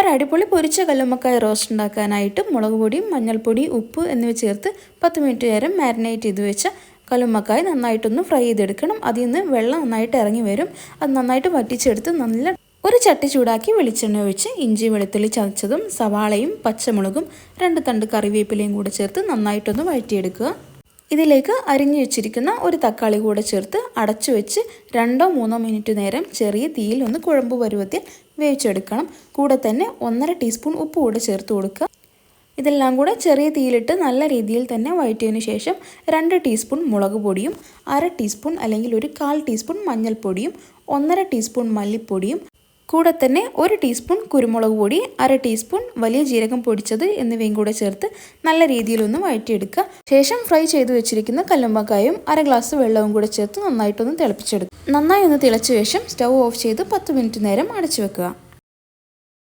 ഒരടിപൊളി പൊരിച്ച കല്ലുമ്മക്കായ റോസ്റ്റ് ഉണ്ടാക്കാനായിട്ട് മുളക് പൊടിയും മഞ്ഞൾപ്പൊടി ഉപ്പ് എന്നിവ ചേർത്ത് 10 മിനിറ്റ് നേരം മാരിനേറ്റ് ചെയ്ത് വെച്ച കല്ലുമ്മക്കായ നന്നായിട്ടൊന്ന് ഫ്രൈ ചെയ്തെടുക്കണം. അതിൽ നിന്ന് വെള്ളം നന്നായിട്ട് ഇറങ്ങി വരും. അത് നന്നായിട്ട് വറ്റിച്ചെടുത്ത് ഒരു ചട്ടി ചൂടാക്കി വെളിച്ചെണ്ണ ഒഴിച്ച് ഇഞ്ചി വെളുത്തുള്ളി ചതച്ചതും സവാളയും പച്ചമുളകും 2 തണ്ട് കറിവേപ്പിലയും കൂടെ ചേർത്ത് നന്നായിട്ടൊന്ന് വഴറ്റിയെടുക്കുക. ഇതിലേക്ക് അരിഞ്ഞു വെച്ചിരിക്കുന്ന ഒരു തക്കാളി കൂടെ ചേർത്ത് അടച്ചു വെച്ച് 2-3 മിനിറ്റ് നേരം ചെറിയ തീയിൽ ഒന്ന് കുഴമ്പ് പരുവത്തിൽ വേവിച്ചെടുക്കണം. കൂടെ തന്നെ 1/2 ടീസ്പൂൺ ഉപ്പ് കൂടെ ചേർത്ത് കൊടുക്കുക. ഇതെല്ലാം കൂടെ ചെറിയ തീയിലിട്ട് നല്ല രീതിയിൽ തന്നെ വഴറ്റിയതിന് ശേഷം 2 ടീസ്പൂൺ മുളക് പൊടിയും 1/2 ടീസ്പൂൺ അല്ലെങ്കിൽ 1/4 ടീസ്പൂൺ മഞ്ഞൾപ്പൊടിയും 1/2 ടീസ്പൂൺ മല്ലിപ്പൊടിയും കൂടെ തന്നെ 1 ടീസ്പൂൺ കുരുമുളക് പൊടി 1/2 ടീസ്പൂൺ വലിയ ജീരകം പൊടിച്ചത് എന്നിവയും കൂടെ ചേർത്ത് നല്ല രീതിയിലൊന്ന് വഴറ്റിയെടുക്കുക. ശേഷം ഫ്രൈ ചെയ്ത് വെച്ചിരിക്കുന്ന കല്ലുമ്മക്കായും 1/2 ഗ്ലാസ് വെള്ളവും കൂടെ ചേർത്ത് നന്നായിട്ടൊന്ന് തിളപ്പിച്ചെടുക്കുക. നന്നായി ഒന്ന് തിളച്ച ശേഷം സ്റ്റൗ ഓഫ് ചെയ്ത് 10 മിനിറ്റ് നേരം അടച്ചു വെക്കുക.